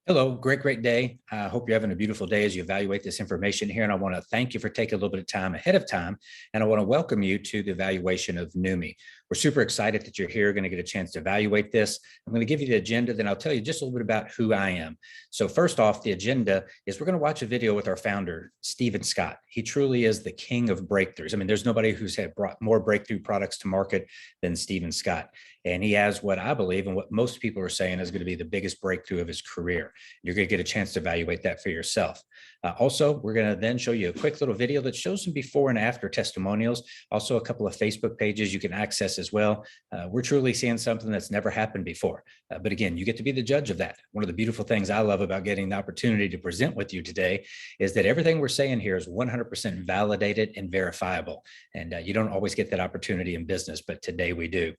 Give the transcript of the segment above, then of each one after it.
Hello, great day. I hope you're having a beautiful day as you evaluate this information here. And I want to thank you for taking a little bit of time ahead of time. And I want to welcome you to the evaluation of Neumi. We're super excited that you're here, going to get a chance to evaluate this. I'm going to give you the agenda, then I'll tell you just a little bit about who I am. So first off, the agenda is we're going to watch a video with our founder, Stephen Scott. He truly is the king of breakthroughs. I mean, there's nobody who's brought more breakthrough products to market than Stephen Scott. And he has what I believe and what most people are saying is going to be the biggest breakthrough of his career. You're going to get a chance to evaluate that for yourself. Also, we're going to then show you a quick little video that shows some before and after testimonials, also a couple of Facebook pages you can access as well. We're truly seeing something that's never happened before. But again, you get to be the judge of that. One of the beautiful things I love about getting the opportunity to present with you today is that everything we're saying here is 100% validated and verifiable. And you don't always get that opportunity in business, but today we do.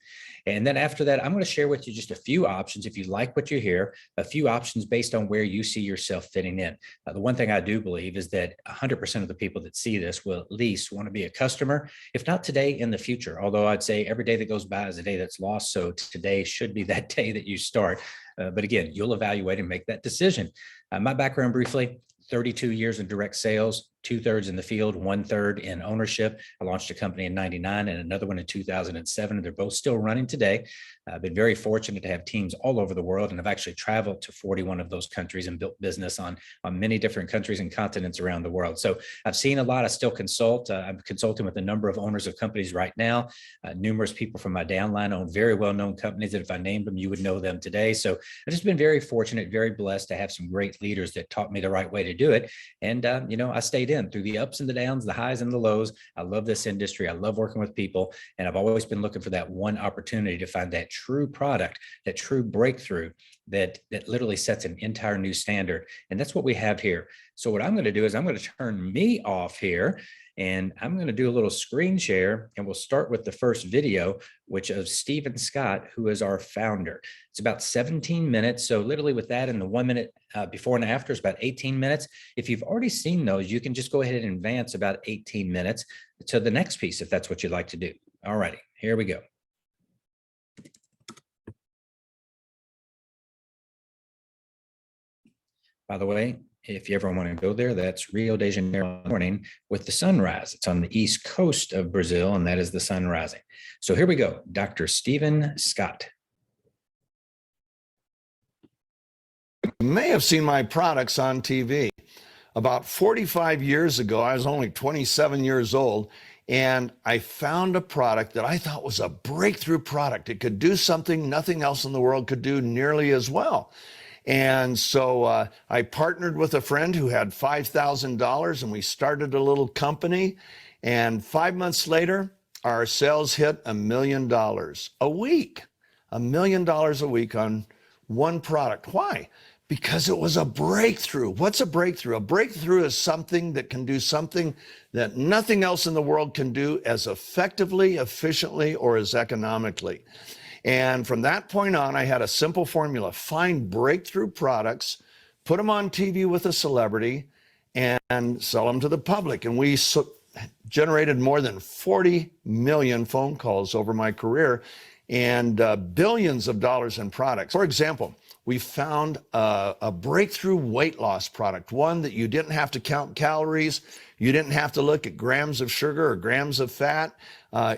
And then after that, I'm going to share with you just a few options. If you like what you hear, a few options based on where you see yourself fitting in. The one thing I do believe is that 100% of the people that see this will at least want to be a customer, if not today, in the future. Although I'd say every day that goes by is a day that's lost. So today should be that day that you start. But again, you'll evaluate and make that decision. My background briefly, 32 years in direct sales, 2/3 in the field, 1/3 in ownership. I launched a company in 99 and another one in 2007. And they're both still running today. I've been very fortunate to have teams all over the world, and I've actually traveled to 41 of those countries and built business on many different countries and continents around the world. So I've seen a lot. I still consult. I'm consulting with a number of owners of companies right now. Numerous people from my downline own very well-known companies that if I named them, you would know them today. So I've just been very fortunate, very blessed to have some great leaders that taught me the right way to do it. And, I stayed in through the ups and the downs, the highs and the lows. I love this industry. I love working with people. And I've always been looking for that one opportunity to find that true product, that true breakthrough that literally sets an entire new standard. And that's what we have here. So what I'm going to do is I'm going to turn me off here. And I'm going to do a little screen share, and we'll start with the first video, which of Stephen Scott, who is our founder. It's about 17 minutes. So literally with that and the 1 minute before and after is about 18 minutes. If you've already seen those, you can just go ahead and advance about 18 minutes to the next piece, if that's what you'd like to do. All righty, here we go. By the way, if you ever want to go there, that's Rio de Janeiro morning with the sunrise. It's on the east coast of Brazil, and that is the sun rising. So here we go, Dr. Stephen Scott. You may have seen my products on TV. About 45 years ago, I was only 27 years old, and I found a product that I thought was a breakthrough product. It could do something nothing else in the world could do nearly as well. And so I partnered with a friend who had $5,000, and we started a little company. And 5 months later, our sales hit $1 million a week. $1 million a week on one product. Why? Because it was a breakthrough. What's a breakthrough? A breakthrough is something that can do something that nothing else in the world can do as effectively, efficiently, or as economically. And from that point on, I had a simple formula: find breakthrough products, put them on TV with a celebrity, and sell them to the public. And we generated more than 40 million phone calls over my career and billions of dollars in products. For example, we found a breakthrough weight loss product, one that you didn't have to count calories, you didn't have to look at grams of sugar or grams of fat.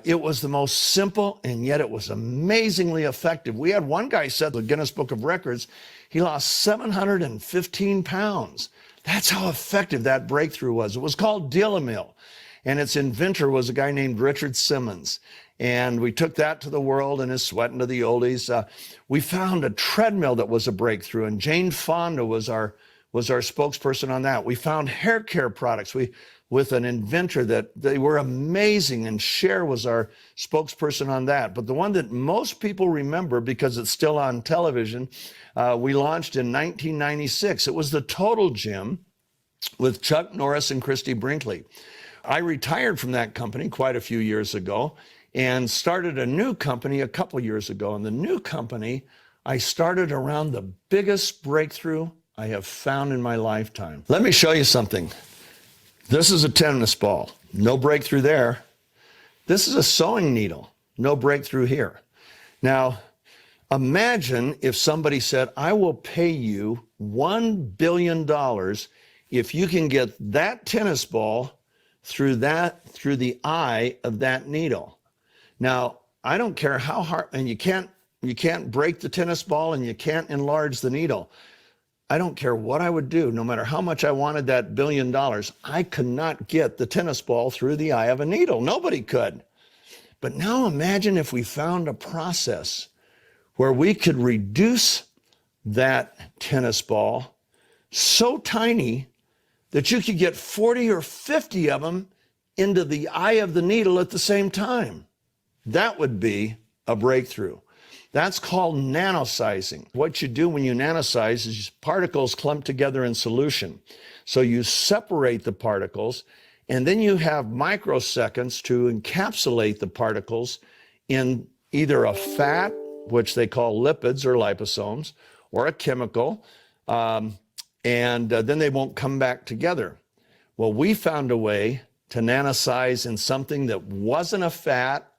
It was the most simple, and yet it was amazingly effective. We had one guy said, the Guinness Book of Records, he lost 715 pounds. That's how effective that breakthrough was. It was called Deal-A-Mill, and its inventor was a guy named Richard Simmons. And we took that to the world and is sweating to the oldies. We found a treadmill that was a breakthrough, and Jane Fonda was our spokesperson on that. We found hair care products with an inventor that they were amazing, and Cher was our spokesperson on that. But the one that most people remember, because it's still on television, we launched in 1996. It was the Total Gym with Chuck Norris and Christy Brinkley. I retired from that company quite a few years ago and started a new company a couple years ago. And the new company I started around the biggest breakthrough I have found in my lifetime. Let me show you something. This is a tennis ball. No breakthrough there. This is a sewing needle. No breakthrough here. Now, Imagine if somebody said, I will pay you $1 billion if you can get that tennis ball through the eye of that needle. Now, I don't care how hard, and you can't break the tennis ball and you can't enlarge the needle. I don't care what I would do, no matter how much I wanted that $1 billion, I could not get the tennis ball through the eye of a needle. Nobody could. But now imagine if we found a process where we could reduce that tennis ball so tiny that you could get 40 or 50 of them into the eye of the needle at the same time. That would be a breakthrough. That's called nanosizing. What you do when you nanosize is particles clump together in solution. So you separate the particles, and then you have microseconds to encapsulate the particles in either a fat, which they call lipids or liposomes, or a chemical, and then they won't come back together. Well, we found a way to nanosize in something that wasn't a fat,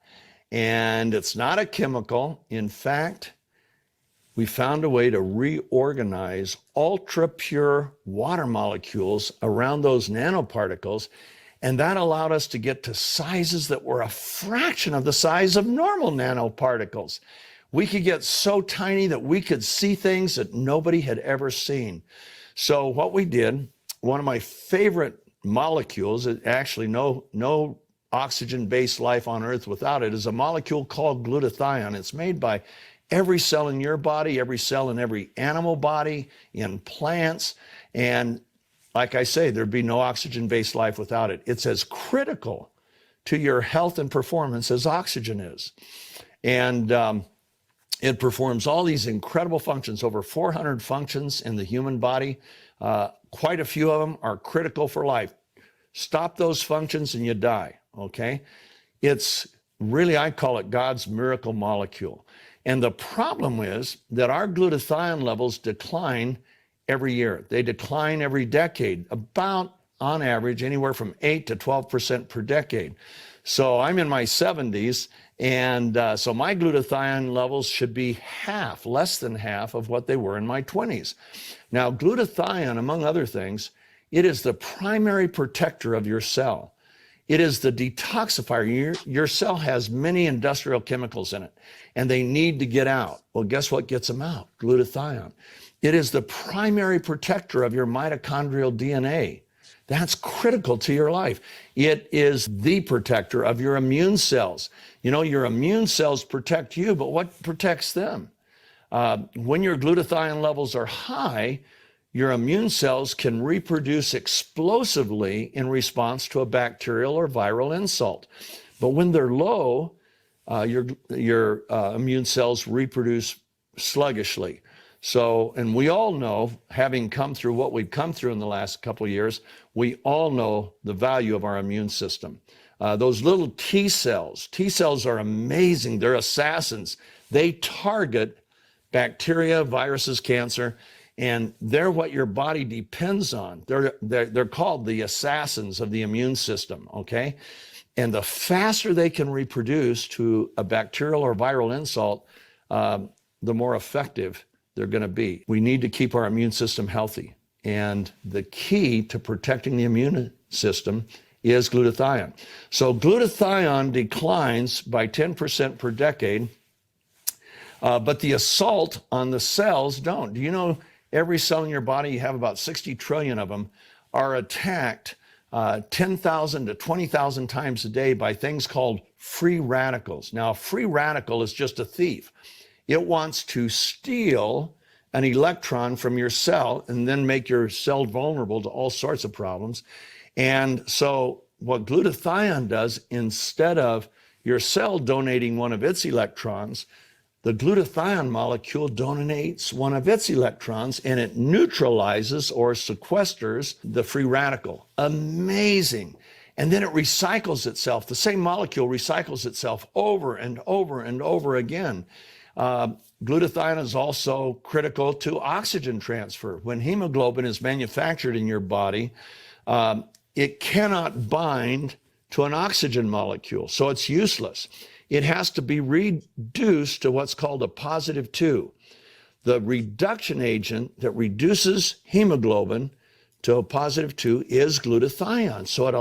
and it's not a chemical. In fact, we found a way to reorganize ultra pure water molecules around those nanoparticles, and that allowed us to get to sizes that were a fraction of the size of normal nanoparticles. We could get so tiny that we could see things that nobody had ever seen. So what we did, one of my favorite molecules, actually no oxygen-based life on Earth without it, is a molecule called glutathione. It's made by every cell in your body, every cell in every animal body, in plants. And like I say, there'd be no oxygen-based life without it. It's as critical to your health and performance as oxygen is. And it performs all these incredible functions, over 400 functions in the human body. Quite a few of them are critical for life. Stop those functions and you die, okay? It's really, I call it God's miracle molecule. And the problem is that our glutathione levels decline every year. They decline every decade, about on average, anywhere from 8 to 12% per decade. So I'm in my 70s, and so my glutathione levels should be half, less than half of what they were in my 20s. Now, glutathione, among other things, it is the primary protector of your cell. It is the detoxifier. Your cell has many industrial chemicals in it, and they need to get out. Well, guess what gets them out? Glutathione. It is the primary protector of your mitochondrial DNA. That's critical to your life. It is the protector of your immune cells. You know, your immune cells protect you, but what protects them? When your glutathione levels are high, your immune cells can reproduce explosively in response to a bacterial or viral insult. But when they're low, your immune cells reproduce sluggishly. So, and we all know, having come through what we've come through in the last couple of years, we all know the value of our immune system. Those little T cells are amazing. They're assassins. They target bacteria, viruses, cancer, and they're what your body depends on. They're called the assassins of the immune system, okay? And the faster they can reproduce to a bacterial or viral insult, the more effective they're going to be. We need to keep our immune system healthy. And the key to protecting the immune system is glutathione. So glutathione declines by 10% per decade, but the assault on the cells don't. Do you know every cell in your body, you have about 60 trillion of them, are attacked 10,000 to 20,000 times a day by things called free radicals. Now, a free radical is just a thief. It wants to steal an electron from your cell and then make your cell vulnerable to all sorts of problems. And so what glutathione does, instead of your cell donating one of its electrons, the glutathione molecule donates one of its electrons, and it neutralizes or sequesters the free radical. Amazing. And then it recycles itself. The same molecule recycles itself over and over and over again. Glutathione is also critical to oxygen transfer. When hemoglobin is manufactured in your body, it cannot bind to an oxygen molecule, so it's useless. it has to be reduced to what's called a positive 2. The reduction agent that reduces hemoglobin to a positive 2 is glutathione. So it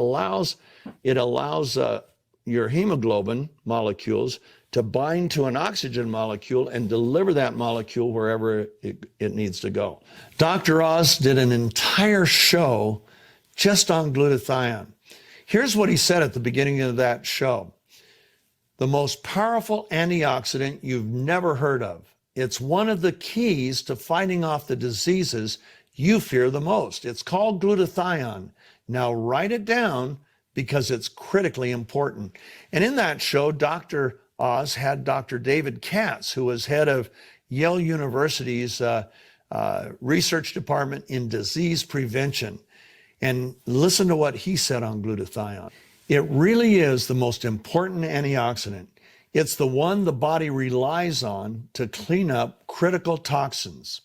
allows your hemoglobin molecules to bind to an oxygen molecule and deliver that molecule wherever it needs to go. Dr. Oz did an entire show just on glutathione. Here's what he said at the beginning of that show. The most powerful antioxidant you've never heard of. It's one of the keys to fighting off the diseases you fear the most. It's called glutathione. Now write it down because it's critically important. And in that show, Dr. Oz had Dr. David Katz, who was head of Yale University's research department in disease prevention. And listen to what he said on glutathione. It really is the most important antioxidant. It's the one the body relies on to clean up critical toxins.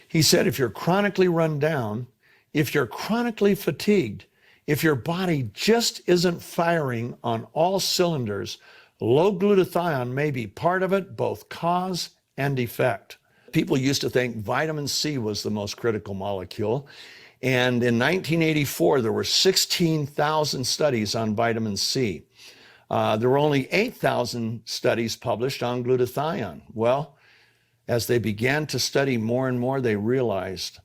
He said, if you're chronically run down, if you're chronically fatigued, if your body just isn't firing on all cylinders, low glutathione may be part of it, both cause and effect. People used to think vitamin C was the most critical molecule. And in 1984, there were 16,000 studies on vitamin C. There were only 8,000 studies published on glutathione. Well, as they began to study more and more, they realized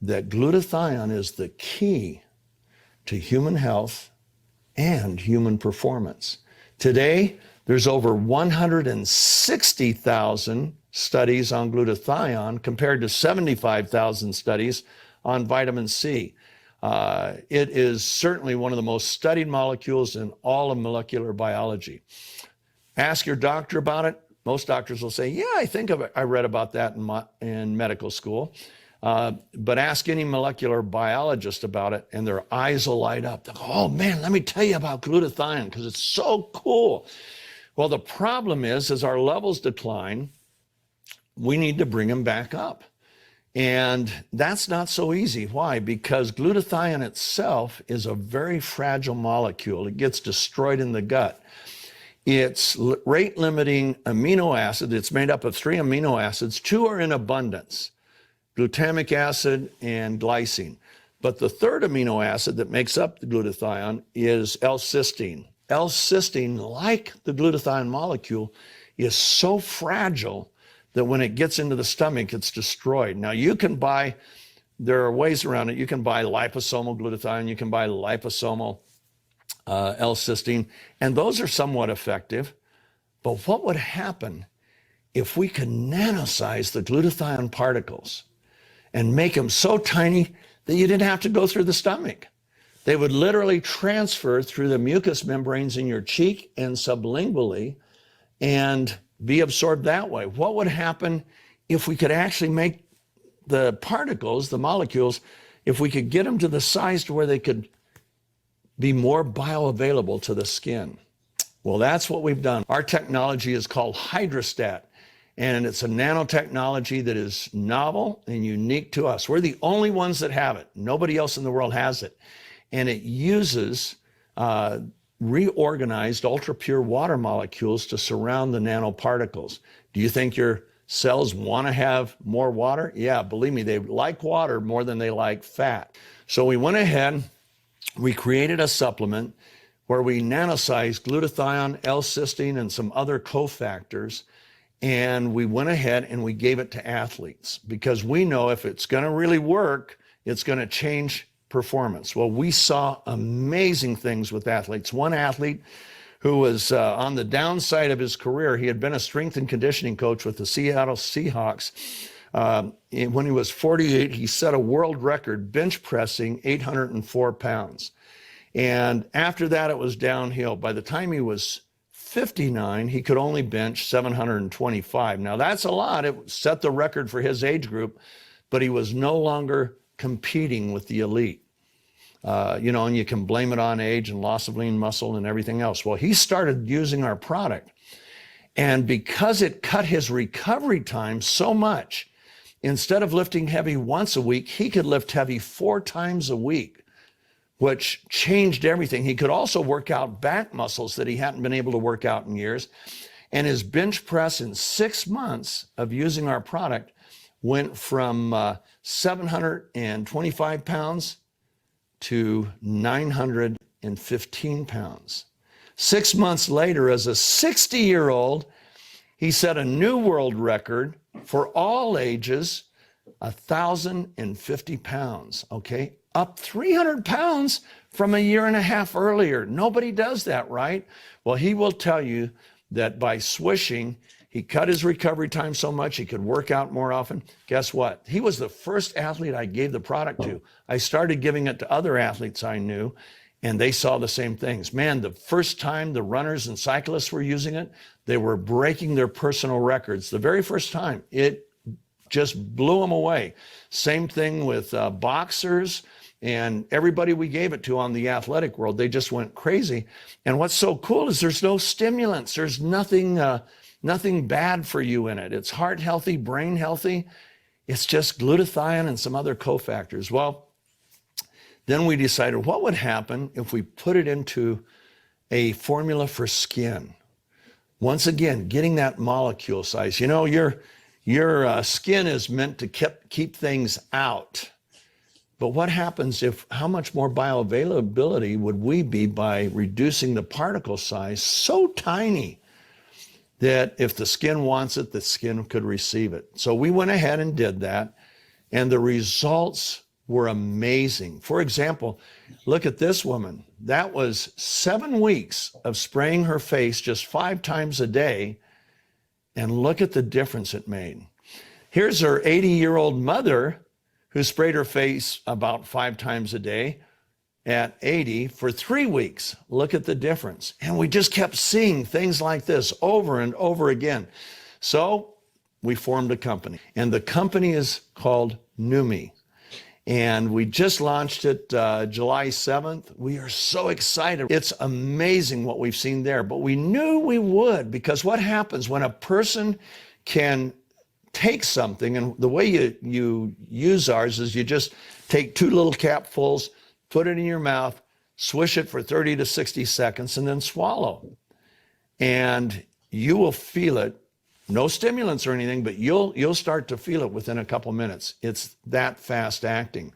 that glutathione is the key to human health and human performance. Today, there's over 160,000 studies on glutathione compared to 75,000 studies on vitamin C. It is certainly one of the most studied molecules in all of molecular biology. Ask your doctor about it. Most doctors will say, yeah, I think I read about that in medical school. But ask any molecular biologist about it and their eyes will light up. They'll go, oh man, let me tell you about glutathione because it's so cool. Well, the problem is, as our levels decline, we need to bring them back up. And that's not so easy. Why? Because glutathione itself is a very fragile molecule. It gets destroyed in the gut. It's rate-limiting amino acid. It's made up of 3 amino acids. 2 are in abundance, glutamic acid and glycine. But the 3rd amino acid that makes up the glutathione is L-cysteine. L-cysteine, like the glutathione molecule, is so fragile that when it gets into the stomach, it's destroyed. Now you can buy, there are ways around it. You can buy liposomal glutathione, you can buy liposomal L-cysteine, and those are somewhat effective. But what would happen if we could nanosize the glutathione particles and make them so tiny that you didn't have to go through the stomach? They would literally transfer through the mucous membranes in your cheek and sublingually and be absorbed that way. What would happen if we could actually make the particles, the molecules, if we could get them to the size to where they could be more bioavailable to the skin? Well, that's what we've done. Our technology is called hydrostat, and it's a nanotechnology that is novel and unique to us. We're the only ones that have it. Nobody else in the world has it. And it uses reorganized ultra-pure water molecules to surround the nanoparticles. Do you think your cells want to have more water? Yeah, believe me, they like water more than they like fat. So we went ahead, we created a supplement where we nanosized glutathione, L-cysteine, and some other cofactors, and we went ahead and we gave it to athletes because we know if it's going to really work, it's going to change performance. Well, we saw amazing things with athletes. One athlete who was on the downside of his career, he had been a strength and conditioning coach with the Seattle Seahawks. When he was 48, he set a world record bench pressing 804 pounds. And after that, it was downhill. By the time he was 59, he could only bench 725. Now that's a lot. It set the record for his age group, but he was no longer competing with the elite. And you can blame it on age and loss of lean muscle and everything else. Well, he started using our product. And because it cut his recovery time so much, instead of lifting heavy once a week, he could lift heavy 4 times a week. which changed everything. He could also work out back muscles that he hadn't been able to work out in years. And his bench press in 6 months of using our product went from 725 pounds to 915 pounds. 6 months later, as a 60-year-old, he set a new world record for all ages, 1,050 pounds, okay? Up 300 pounds from a year and a half earlier. Nobody does that, right? Well, he will tell you that by swishing, he cut his recovery time so much he could work out more often. Guess what? He was the first athlete I gave the product to. I started giving it to other athletes I knew, and they saw the same things. Man, the first time the runners and cyclists were using it, they were breaking their personal records. The very first time, it just blew them away. Same thing with boxers and everybody we gave it to on the athletic world. They just went crazy. And what's so cool is there's no stimulants. There's nothing bad for you in it. It's heart healthy, brain healthy. It's just glutathione and some other cofactors. Well, then we decided what would happen if we put it into a formula for skin. Once again, getting that molecule size. You know, your skin is meant to keep things out. But what happens if, how much more bioavailability would we be by reducing the particle size so tiny that if the skin wants it, the skin could receive it? So we went ahead and did that, and the results were amazing. For example, look at this woman. That was 7 weeks of spraying her face just 5 times a day, and look at the difference it made. Here's her 80-year-old mother who sprayed her face about 5 times a day at 80 for 3 weeks. Look at the difference. And we just kept seeing things like this over and over again. So we formed a company, and the company is called Neumi. And we just launched it July 7th. We are so excited. It's amazing what we've seen there, but we knew we would, because what happens when a person can take something, and the way you use ours is you just take 2 little capfuls, put it in your mouth, swish it for 30 to 60 seconds, and then swallow. And you will feel it. No stimulants or anything, but you'll start to feel it within a couple minutes. It's that fast acting.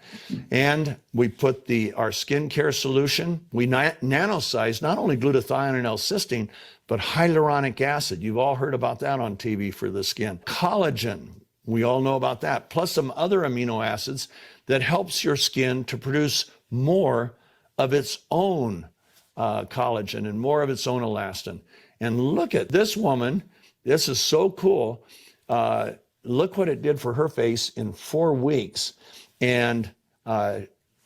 And we put our skincare solution. We nanosize not only glutathione and L-cysteine, but hyaluronic acid. You've all heard about that on TV for the skin. Collagen, we all know about that, plus some other amino acids that helps your skin to produce more of its own collagen and more of its own elastin. And look at this woman. This is so cool. Look what it did for her face in 4 weeks. And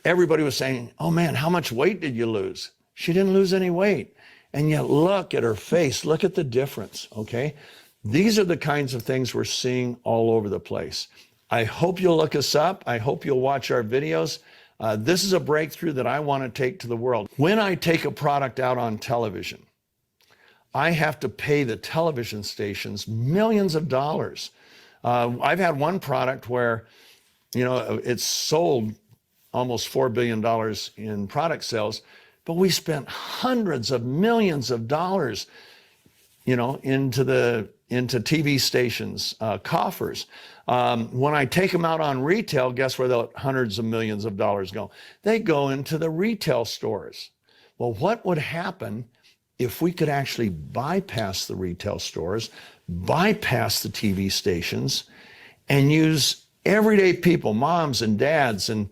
everybody was saying, oh man, how much weight did you lose? She didn't lose any weight. And yet look at her face. Look at the difference, okay? These are the kinds of things we're seeing all over the place. I hope you'll look us up. I hope you'll watch our videos. This is a breakthrough that I want to take to the world. When I take a product out on television, I have to pay the television stations millions of dollars. I've had one product where, you know, it's sold almost $4 billion in product sales, but we spent hundreds of millions of dollars, you know, into TV stations, coffers. When I take them out on retail, guess where the hundreds of millions of dollars go? They go into the retail stores. Well, what would happen if we could actually bypass the retail stores, bypass the TV stations, and use everyday people, moms and dads, and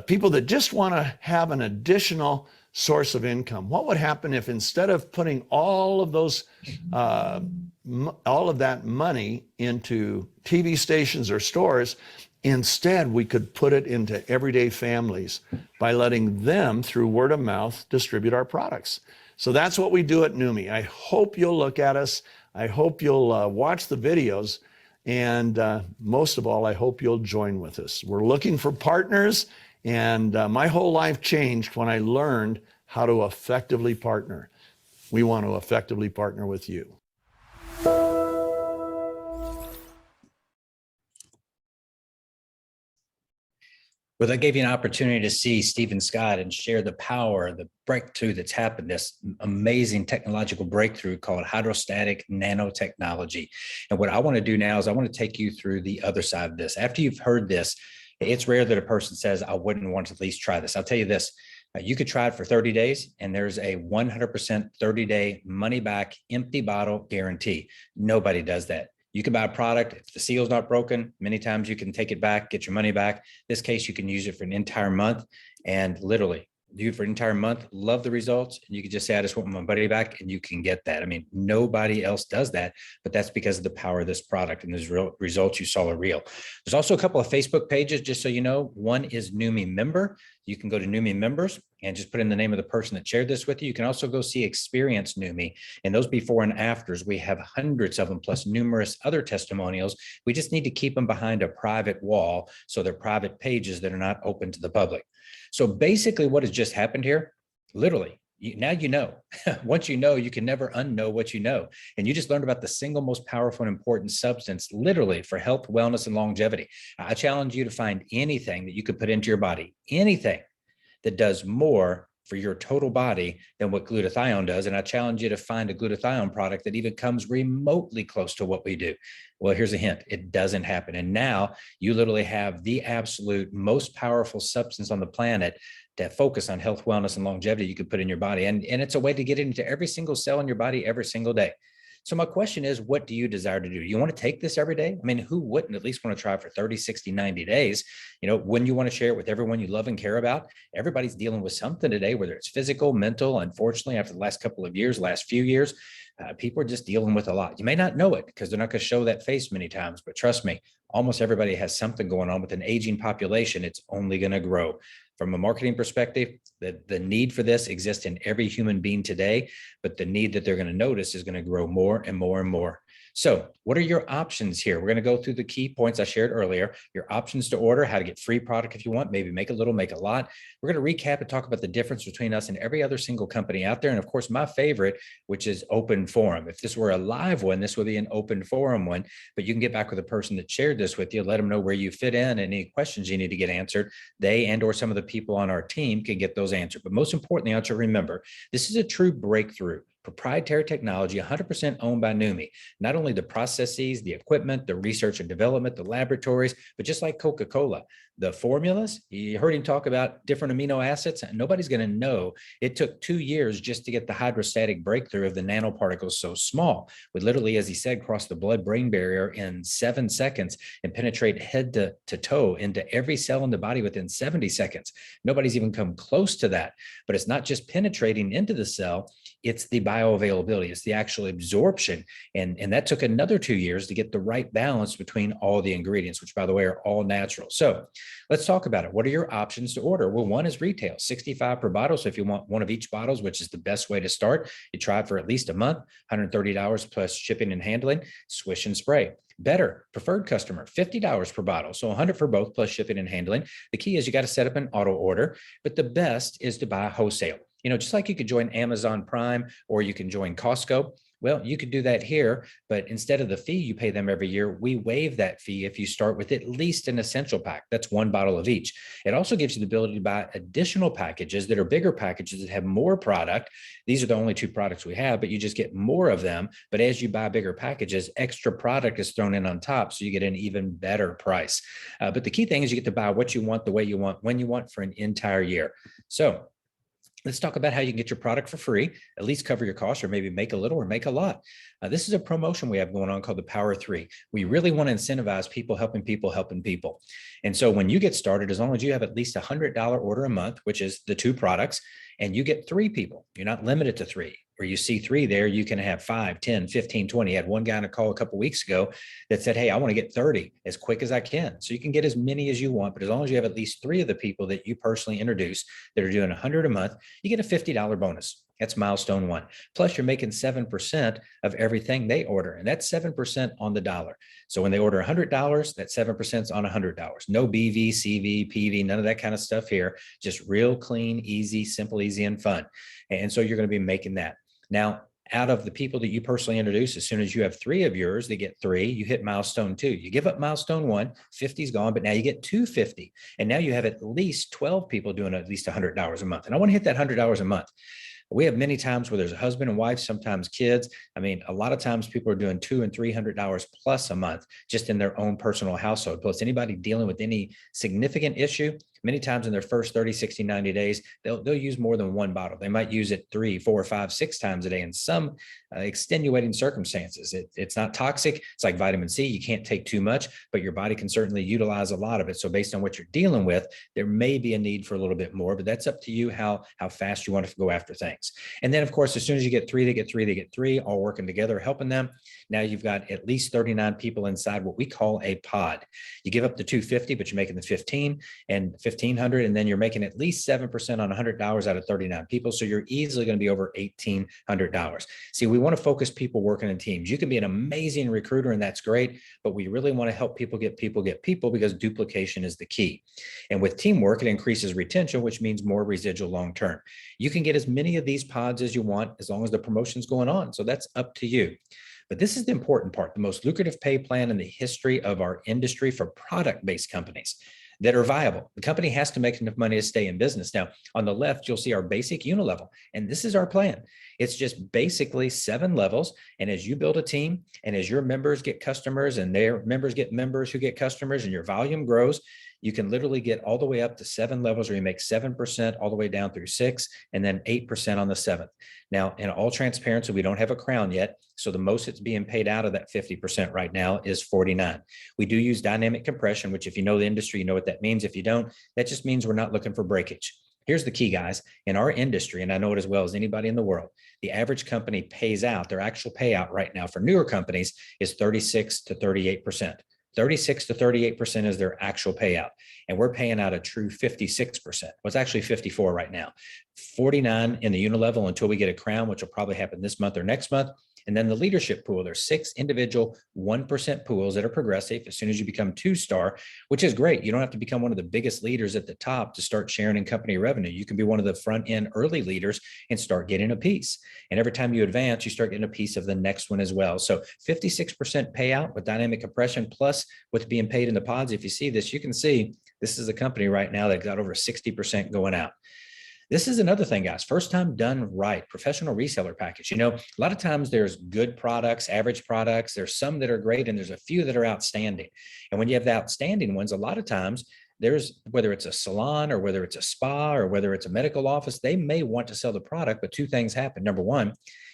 people that just want to have an additional source of income? What would happen if, instead of putting all of that money into TV stations or stores, instead we could put it into everyday families by letting them, through word of mouth, distribute our products? So that's what we do at Neumi. I hope you'll look at us. I hope you'll watch the videos. And most of all, I hope you'll join with us. We're looking for partners. And my whole life changed when I learned how to effectively partner. We want to effectively partner with you. Well, that gave you an opportunity to see Stephen Scott and share the power, the breakthrough that's happened, this amazing technological breakthrough called hydrostatic nanotechnology. And what I want to do now is I want to take you through the other side of this. After you've heard this, it's rare that a person says, I wouldn't want to at least try this. I'll tell you this. You could try it for 30 days, and there's a 100% 30-day money-back empty bottle guarantee. Nobody does that. You can buy a product. If the seal's not broken, many times you can take it back, get your money back. In this case, you can use it for an entire month and literally do it for an entire month, love the results, and you can just say, I just want my money back, and you can get that. I mean, nobody else does that, but that's because of the power of this product, and those real results you saw are real. There's also a couple of Facebook pages, just so you know. One is Neumi Member. You can go to Neumi Members and just put in the name of the person that shared this with you. You can also go see Experience Neumi, and those before and afters. We have hundreds of them, plus numerous other testimonials. We just need to keep them behind a private wall, so they're private pages that are not open to the public. So basically what has just happened here, literally, now you know. Once you know, you can never unknow what you know. And you just learned about the single most powerful and important substance, literally, for health, wellness, and longevity. I challenge you to find anything that you could put into your body, anything that does more for your total body than what glutathione does. And I challenge you to find a glutathione product that even comes remotely close to what we do. Well, here's a hint. It doesn't happen. And now you literally have the absolute most powerful substance on the planet that focus on health, wellness, and longevity you could put in your body. And it's a way to get it into every single cell in your body every single day. So my question is, what do you desire to do? You want to take this every day? I mean, who wouldn't at least want to try for 30, 60, 90 days? You know, when you want to share it with everyone you love and care about, everybody's dealing with something today, whether it's physical, mental. Unfortunately, after the last couple of years, last few years, people are just dealing with a lot. You may not know it because they're not going to show that face many times, but trust me, almost everybody has something going on. With an aging population, it's only going to grow. From a marketing perspective, the need for this exists in every human being today, but the need that they're going to notice is going to grow more and more and more. So what are your options here? We're going to go through the key points I shared earlier, your options to order, how to get free product if you want, maybe make a little, make a lot. We're going to recap and talk about the difference between us and every other single company out there. And of course, my favorite, which is open forum. If this were a live one, this would be an open forum one, but you can get back with the person that shared this with you, let them know where you fit in and any questions you need to get answered. They and or some of the people on our team can get those answered. But most importantly, I want you to remember, this is a true breakthrough. Proprietary technology, 100% owned by Neumi. Not only the processes, the equipment, the research and development, the laboratories, but just like Coca-Cola, the formulas, you heard him talk about different amino acids. Nobody's going to know it took 2 years just to get the hydrostatic breakthrough of the nanoparticles so small. We literally, as he said, cross the blood-brain barrier in 7 seconds and penetrate head to toe into every cell in the body within 70 seconds. Nobody's even come close to that. But it's not just penetrating into the cell, it's the bioavailability, it's the actual absorption. And that took another 2 years to get the right balance between all the ingredients, which by the way, are all natural. So let's talk about it. What are your options to order? Well, one is retail, $65 per bottle. So if you want one of each bottles, which is the best way to start, you try it for at least a month, $130 plus shipping and handling, swish and spray. Better, preferred customer, $50 per bottle. So $100 for both plus shipping and handling. The key is you got to set up an auto order, but the best is to buy wholesale. You know, just like you could join Amazon Prime or you can join Costco. Well, you could do that here, but instead of the fee you pay them every year, we waive that fee if you start with at least an essential pack. That's 1 bottle of each. It also gives you the ability to buy additional packages that are bigger packages that have more product. These are the only 2 products we have, but you just get more of them. But as you buy bigger packages, extra product is thrown in on top, so you get an even better price. But the key thing is you get to buy what you want, the way you want, when you want for an entire year. So let's talk about how you can get your product for free, at least cover your costs, or maybe make a little or make a lot. This is a promotion we have going on called the Power 3. We really want to incentivize people helping people helping people. And so when you get started, as long as you have at least $100 order a month, which is the 2 products, and you get 3 people, you're not limited to 3. Where you see 3 there, you can have 5, 10, 15, 20. I had one guy on a call a couple of weeks ago that said, hey, I want to get 30 as quick as I can. So you can get as many as you want, but as long as you have at least 3 of the people that you personally introduce that are doing 100 a month, you get a $50 bonus. That's milestone 1. Plus you're making 7% of everything they order. And that's 7% on the dollar. So when they order $100, that 7% is on $100. No BV, CV, PV, none of that kind of stuff here. Just real clean, easy, simple, easy, and fun. And so you're going to be making that. Now, out of the people that you personally introduce, as soon as you have 3 of yours, they get 3, you hit milestone 2. You give up milestone 1, 50 is gone, but now you get 250. And now you have at least 12 people doing at least $100 a month. And I want to hit that $100 a month. We have many times where there's a husband and wife, sometimes kids. I mean, a lot of times people are doing $200 and $300 plus a month just in their own personal household. Plus anybody dealing with any significant issue, many times in their first 30, 60, 90 days, they'll use more than one bottle. They might use it 3, 4, 5, 6 times a day in some extenuating circumstances. It's not toxic. It's like vitamin C. You can't take too much, but your body can certainly utilize a lot of it. So based on what you're dealing with, there may be a need for a little bit more, but that's up to you how fast you want to go after things. And then, of course, as soon as you get 3, they get 3, they get 3, all working together, helping them. Now you've got at least 39 people inside what we call a pod. You give up the 250, but you're making the 15 and 1500, and then you're making at least 7% on $100 out of 39 people. So you're easily going to be over $1,800. See, we want to focus people working in teams. You can be an amazing recruiter, and that's great, but we really want to help people get people because duplication is the key. And with teamwork, it increases retention, which means more residual long-term. You can get as many of these pods as you want as long as the promotion's going on. So that's up to you. But this is the important part, the most lucrative pay plan in the history of our industry for product-based companies that are viable. The company has to make enough money to stay in business. Now, on the left, you'll see our basic unilevel, and this is our plan. It's just basically 7 levels. And as you build a team and as your members get customers and their members get members who get customers and your volume grows, you can literally get all the way up to 7 levels where you make 7% all the way down through 6 and then 8% on the 7th. Now, in all transparency, we don't have a crown yet. So the most that's being paid out of that 50% right now is 49. We do use dynamic compression, which if you know the industry, you know what that means. If you don't, that just means we're not looking for breakage. Here's the key, guys. In our industry, and I know it as well as anybody in the world, the average company pays out, their actual payout right now for newer companies is 36 to 38%. 36 to 38% is their actual payout. And we're paying out a true 56%. Well, it's actually 54 right now. 49 in the unilevel until we get a crown, which will probably happen this month or next month. And then the leadership pool, there's 6 individual 1% pools that are progressive as soon as you become 2-star, which is great. You don't have to become one of the biggest leaders at the top to start sharing in company revenue. You can be one of the front end early leaders and start getting a piece. And every time you advance, you start getting a piece of the next one as well. So 56% payout with dynamic compression plus what's being paid in the pods. If you see this, you can see this is a company right now that got over 60% going out. This is another thing, guys, first time done right, professional reseller package. You know, a lot of times there's good products, average products, there's some that are great, and there's a few that are outstanding. And when you have the outstanding ones, a lot of times there's, whether it's a salon or whether it's a spa or whether it's a medical office, they may want to sell the product, but 2 things happen. Number one,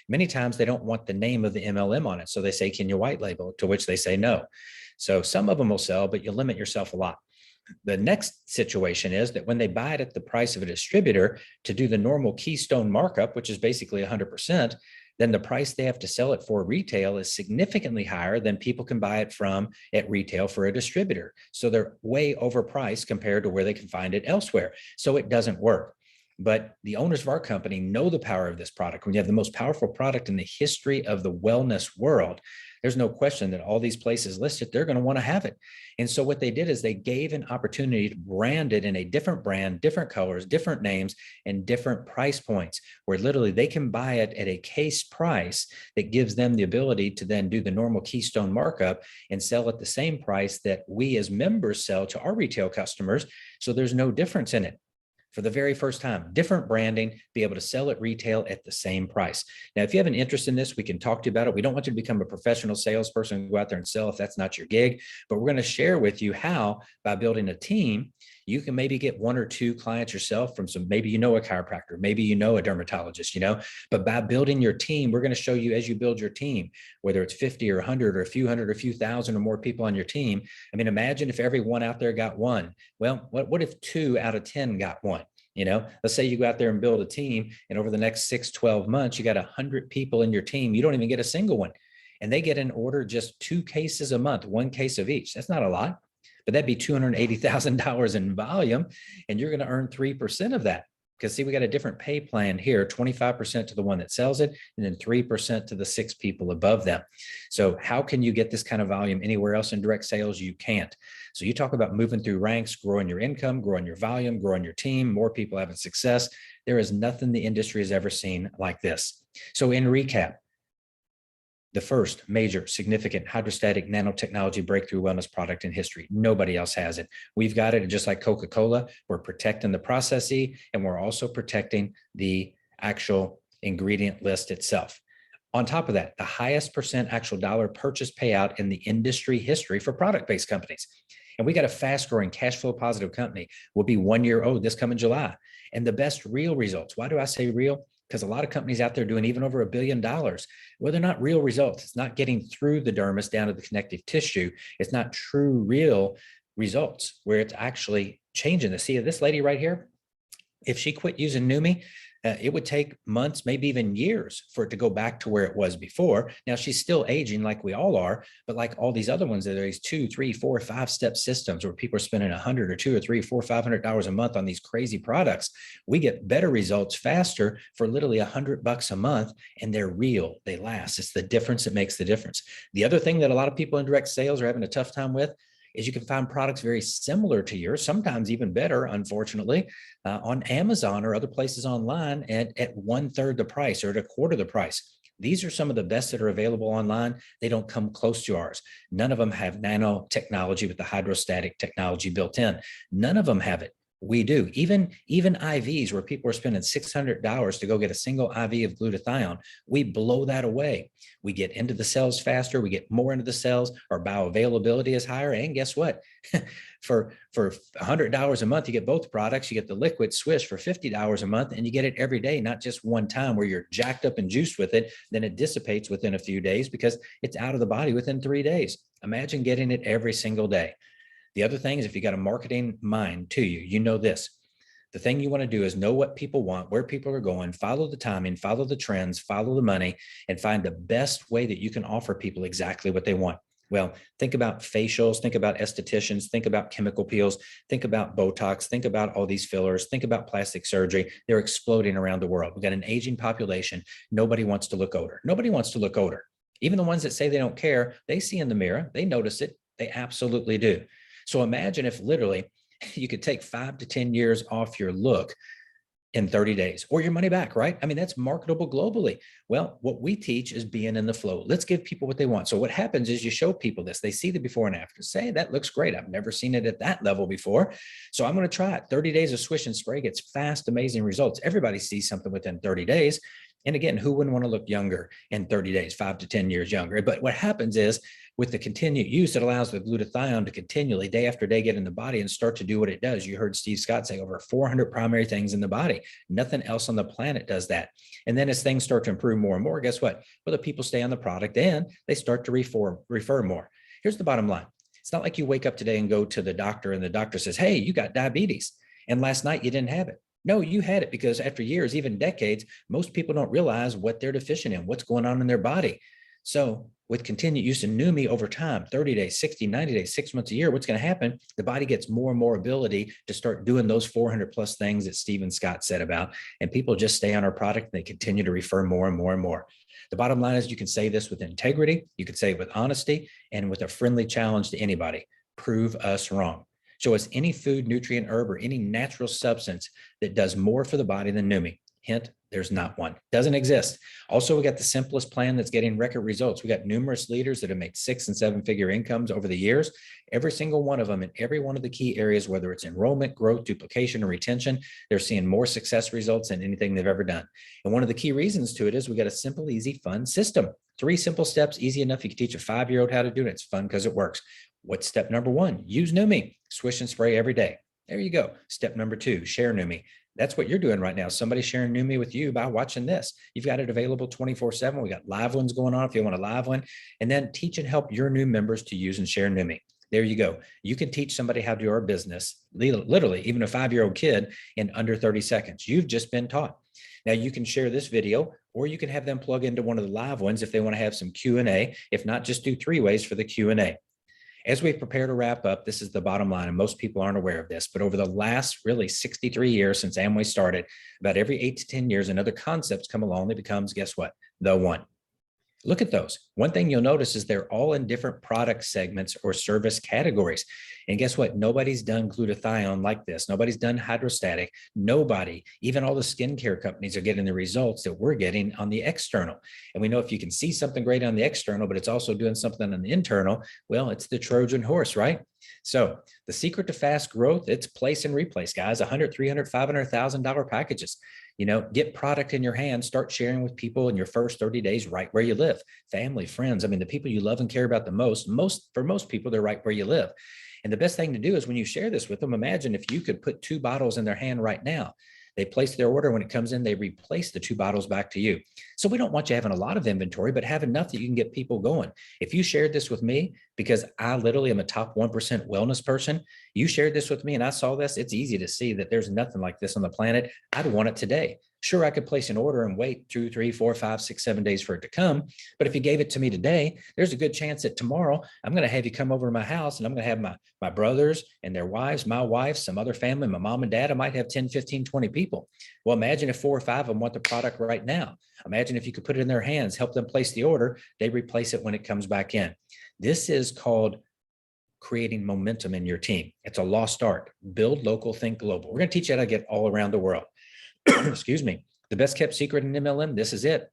many times they don't want the name of the MLM on it. So they say, can you white label? To which they say no. So some of them will sell, but you limit yourself a lot. The next situation is that when they buy it at the price of a distributor to do the normal keystone markup, which is basically 100%, then the price they have to sell it for retail is significantly higher than people can buy it from at retail for a distributor. So they're way overpriced compared to where they can find it elsewhere. So it doesn't work. But the owners of our company know the power of this product. When you have the most powerful product in the history of the wellness world, there's no question that all these places listed, they're going to want to have it. And so what they did is they gave an opportunity to brand it in a different brand, different colors, different names, and different price points, where literally they can buy it at a case price that gives them the ability to then do the normal keystone markup and sell at the same price that we as members sell to our retail customers. So there's no difference in it. For the very first time, different branding, be able to sell at retail at the same price. Now, if you have an interest in this, we can talk to you about it. We don't want you to become a professional salesperson and go out there and sell if that's not your gig, but we're going to share with you how, by building a team, you can maybe get 1 or 2 clients yourself from some, maybe you know a chiropractor, maybe you know a dermatologist, you know, but by building your team, we're going to show you as you build your team, whether it's 50 or 100 or a few hundred or a few thousand or more people on your team. I mean, imagine if everyone out there got 1. Well, what if 2 out of 10 got 1? You know, let's say you go out there and build a team, and over the next 6, 12 months, you got 100 people in your team. You don't even get a single one, and they get an order just 2 cases a month, 1 case of each. That's not a lot, but that'd be $280,000 in volume, and you're going to earn 3% of that. Because see, we got a different pay plan here, 25% to the one that sells it, and then 3% to the 6 people above them. So how can you get this kind of volume anywhere else in direct sales? You can't. So you talk about moving through ranks, growing your income, growing your volume, growing your team, more people having success. There is nothing the industry has ever seen like this. So in recap, the first major significant hydrostatic nanotechnology breakthrough wellness product in history. Nobody else has it. We've got it. And just like Coca-Cola, we're protecting the processee, and we're also protecting the actual ingredient list itself. On top of that, the highest percent actual dollar purchase payout in the industry history for product-based companies. And we got a fast-growing cash flow positive company. We'll be 1 year old this coming July. And the best real results. Why do I say real? Because a lot of companies out there doing even over $1 billion, well, they're not real results. It's not getting through the dermis down to the connective tissue. It's not true, real results where it's actually changing the. See this lady right here? If she quit using Neumi, it would take months, maybe even years for it to go back to where it was before. Now she's still aging like we all are, but like all these other ones, that are these 2, 3, 4, 5-step systems where people are spending $100 or $200 or $300, $400, $500 a month on these crazy products. We get better results faster for literally $100 a month, and they're real. They last. It's the difference that makes the difference. The other thing that a lot of people in direct sales are having a tough time with is you can find products very similar to yours, sometimes even better, unfortunately, on Amazon or other places online at 1/3 the price or at 1/4 the price. These are some of the best that are available online. They don't come close to ours. None of them have nanotechnology with the hydrostatic technology built in. None of them have it. We do. Even IVs where people are spending $600 to go get a single IV of glutathione, we blow that away. We get into the cells faster. We get more into the cells. Our bioavailability is higher. And guess what? for $100 a month, you get both products. You get the liquid swish for $50 a month, and you get it every day, not just one time where you're jacked up and juiced with it. Then it dissipates within a few days because it's out of the body within 3 days. Imagine getting it every single day. The other thing is, if you got a marketing mind to you, you know this. The thing you want to do is know what people want, where people are going, follow the timing, follow the trends, follow the money, and find the best way that you can offer people exactly what they want. Well, think about facials, think about estheticians, think about chemical peels, think about Botox, think about all these fillers, think about plastic surgery. They're exploding around the world. We've got an aging population. Nobody wants to look older. Nobody wants to look older. Even the ones that say they don't care, they see in the mirror, they notice it. They absolutely do. So imagine if literally you could take 5 to 10 years off your look in 30 days or your money back, right? I mean, that's marketable globally. Well, what we teach is being in the flow. Let's give people what they want. So what happens is you show people this. They see the before and after. Say, that looks great. I've never seen it at that level before. So I'm going to try it. 30 days of swish and spray gets fast, amazing results. Everybody sees something within 30 days. And again, who wouldn't want to look younger in 30 days, 5 to 10 years younger? But what happens is, with the continued use, it allows the glutathione to continually, day after day, get in the body and start to do what it does. You heard Steve Scott say over 400 primary things in the body. Nothing else on the planet does that. And then as things start to improve more and more, guess what? Well, the people stay on the product and they start to refer more. Here's the bottom line. It's not like you wake up today and go to the doctor and the doctor says, hey, you got diabetes. And last night you didn't have it. No, you had it because after years, even decades, most people don't realize what they're deficient in, what's going on in their body. So with continued use of Neumi over time, 30 days, 60, 90 days, 6 months, a year, what's going to happen? The body gets more and more ability to start doing those 400 plus things that Stephen Scott said about, and people just stay on our product and they continue to refer more and more and more. The bottom line is you can say this with integrity, you could say it with honesty, and with a friendly challenge to anybody. Prove us wrong. Show us any food, nutrient, herb, or any natural substance that does more for the body than Neumi. Hint, there's not one. Doesn't exist. Also, we got the simplest plan that's getting record results. We got numerous leaders that have made 6- and 7-figure incomes over the years. Every single one of them in every one of the key areas, whether it's enrollment, growth, duplication, or retention, they're seeing more success results than anything they've ever done. And one of the key reasons to it is we got a simple, easy, fun system. 3 simple steps, easy enough. You can teach a 5-year-old how to do it. It's fun because it works. What's step number 1? Use Neumi. Swish and spray every day. There you go. Step number 2, share Neumi. That's what you're doing right now. Somebody sharing Neumi with you by watching this. You've got it available 24/7. We got live ones going on if you want a live one. And then teach and help your new members to use and share Neumi. There you go. You can teach somebody how to do our business, literally, even a 5-year-old kid, in under 30 seconds. You've just been taught. Now you can share this video, or you can have them plug into one of the live ones if they want to have some Q&A. If not, just do 3 ways for the Q&A. As we prepare to wrap up, this is the bottom line, and most people aren't aware of this, but over the last really 63 years since Amway started, about every 8 to 10 years, another concept's come along that becomes, guess what? The one. Look at those. One thing you'll notice is they're all in different product segments or service categories. And guess what? Nobody's done glutathione like this. Nobody's done hydrostatic. Nobody, even all the skincare companies, are getting the results that we're getting on the external. And we know if you can see something great on the external, but it's also doing something on the internal, well, it's the Trojan horse, right? So the secret to fast growth, it's place and replace, guys. 100, 300, $500,000 packages. Get product in your hands, start sharing with people in your first 30 days right where you live. Family, friends, I mean, the people you love and care about the most, for most people, they're right where you live. And the best thing to do is when you share this with them, imagine if you could put 2 bottles in their hand right now. They place their order. When it comes in, they replace the 2 bottles back to you. So we don't want you having a lot of inventory, but have enough that you can get people going. If you shared this with me, because I literally am a top 1% wellness person, you shared this with me and I saw this, it's easy to see that there's nothing like this on the planet. I'd want it today. Sure, I could place an order and wait 2, 3, 4, 5, 6, 7 days for it to come. But if you gave it to me today, there's a good chance that tomorrow I'm going to have you come over to my house and I'm going to have my brothers and their wives, my wife, some other family, my mom and dad. I might have 10, 15, 20 people. Well, imagine if 4 or 5 of them want the product right now. Imagine if you could put it in their hands, help them place the order, they replace it when it comes back in. This is called creating momentum in your team. It's a lost art. Build local, think global. We're going to teach you how to get all around the world. Excuse me. The best kept secret in MLM, this is it.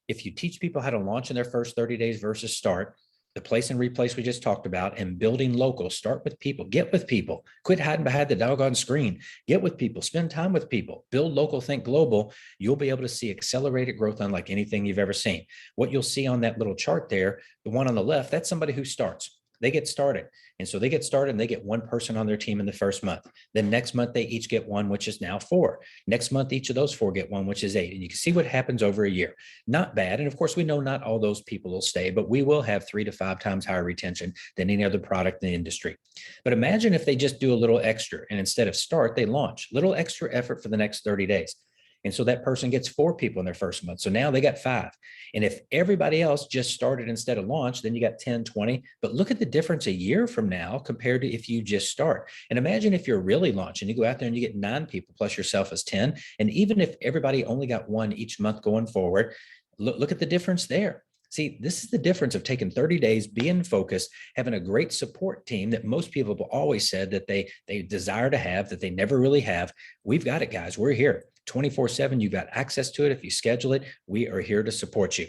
If you teach people how to launch in their first 30 days versus start, the place and replace we just talked about, and building local, start with people, get with people, quit hiding behind the doggone screen, get with people, spend time with people, build local, think global, you'll be able to see accelerated growth unlike anything you've ever seen. What you'll see on that little chart there, the one on the left, that's somebody who starts. They get started. And so they get started and they get 1 person on their team in the first month. Then next month, they each get 1, which is now 4. Next month, each of those 4 get 1, which is 8. And you can see what happens over a year. Not bad. And of course, we know not all those people will stay, but we will have 3 to 5 times higher retention than any other product in the industry. But imagine if they just do a little extra and instead of start, they launch. Little extra effort for the next 30 days. And so that person gets 4 people in their first month. So now they got 5. And if everybody else just started instead of launch, then you got 10, 20. But look at the difference a year from now compared to if you just start. And imagine if you're really launching, you go out there and you get 9 people plus yourself as 10. And even if everybody only got 1 each month going forward, look at the difference there. See, this is the difference of taking 30 days, being focused, having a great support team that most people have always said that they desire to have, that they never really have. We've got it, guys. We're here 24/7. You've got access to it. If you schedule it, we are here to support you.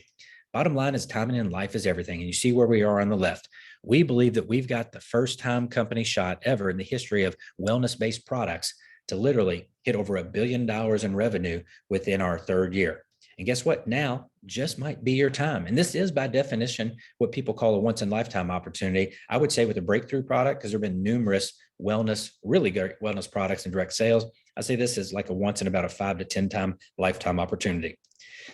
Bottom line is timing in life is everything. And you see where we are on the left. We believe that we've got the first time company shot ever in the history of wellness-based products to literally hit over $1 billion in revenue within our 3rd year. And guess what? Now just might be your time. And this is by definition what people call a once in lifetime opportunity. I would say with a breakthrough product, because there have been numerous wellness, really good wellness products and direct sales. I say this is like a once in about a 5 to 10 time lifetime opportunity.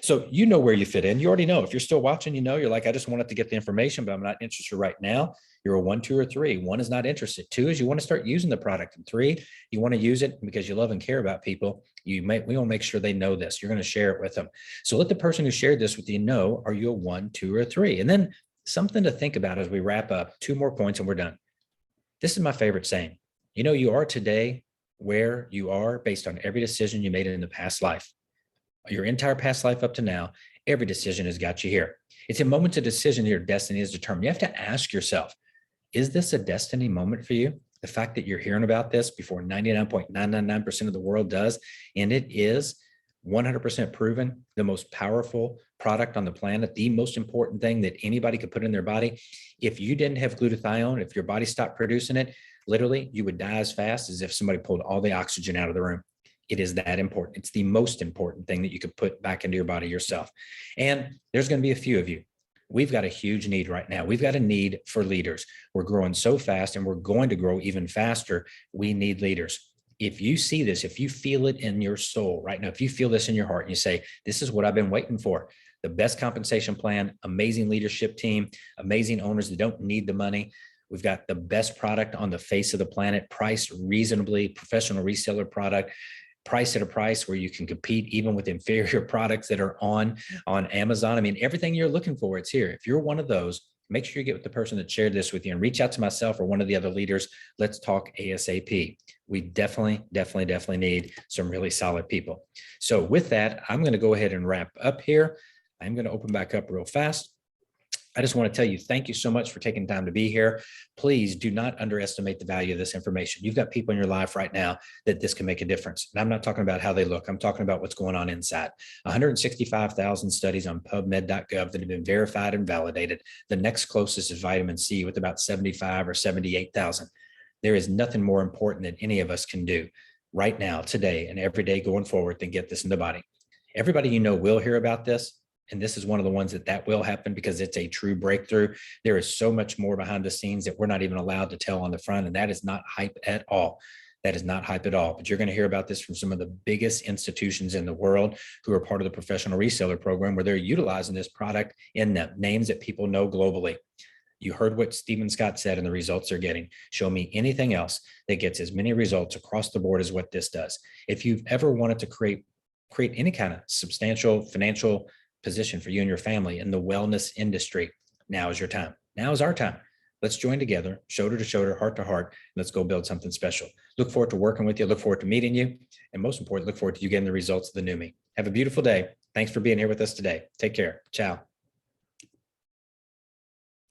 So you know where you fit in. You already know. If you're still watching, you're like, I just wanted to get the information, but I'm not interested right now. You're a 1, 2, or 3. 1 is not interested. 2 is you want to start using the product. And 3, you want to use it because you love and care about people. We want to make sure they know this. You're going to share it with them. So let the person who shared this with you know, are you a 1, 2, or 3? And then something to think about as we wrap up. 2 more points and we're done. This is my favorite saying. You are today where you are based on every decision you made in the past life. Your entire past life up to now, every decision has got you here. It's a moment of decision your destiny is determined. You have to ask yourself, is this a destiny moment for you? The fact that you're hearing about this before 99.999% of the world does, and it is 100% proven the most powerful product on the planet, the most important thing that anybody could put in their body. If you didn't have glutathione, if your body stopped producing it, literally you would die as fast as if somebody pulled all the oxygen out of the room. It is that important. It's the most important thing that you could put back into your body yourself. And there's going to be a few of you. We've got a huge need right now. We've got a need for leaders. We're growing so fast and we're going to grow even faster. We need leaders. If you see this, if you feel it in your soul right now, if you feel this in your heart and you say, this is what I've been waiting for, the best compensation plan, amazing leadership team, amazing owners that don't need the money. We've got the best product on the face of the planet, priced reasonably, professional reseller product, priced at a price where you can compete even with inferior products that are on Amazon. I mean, everything you're looking for, it's here. If you're one of those, make sure you get with the person that shared this with you and reach out to myself or one of the other leaders. Let's talk ASAP. We definitely need some really solid people. So with that, I'm going to go ahead and wrap up here. I'm going to open back up real fast. I just want to tell you, thank you so much for taking time to be here. Please do not underestimate the value of this information. You've got people in your life right now that this can make a difference. And I'm not talking about how they look. I'm talking about what's going on inside. 165,000 studies on PubMed.gov that have been verified and validated. The next closest is vitamin C with about 75 or 78,000. There is nothing more important that any of us can do right now, today, and every day going forward than get this in the body. Everybody you know will hear about this. And this is one of the ones that will happen because it's a true breakthrough. There is so much more behind the scenes that we're not even allowed to tell on the front. And that is not hype at all. That is not hype at all. But you're going to hear about this from some of the biggest institutions in the world who are part of the professional reseller program, where they're utilizing this product in the names that people know globally. You heard what Stephen Scott said and the results they're getting. Show me anything else that gets as many results across the board as what this does. If you've ever wanted to create any kind of substantial financial position for you and your family in the wellness industry, now is your time. Now is our time. Let's join together, shoulder to shoulder, heart to heart. Let's go build something special. Look forward to working with you. Look forward to meeting you. And most important, look forward to you getting the results of the Neumi. Have a beautiful day. Thanks for being here with us today. Take care. Ciao.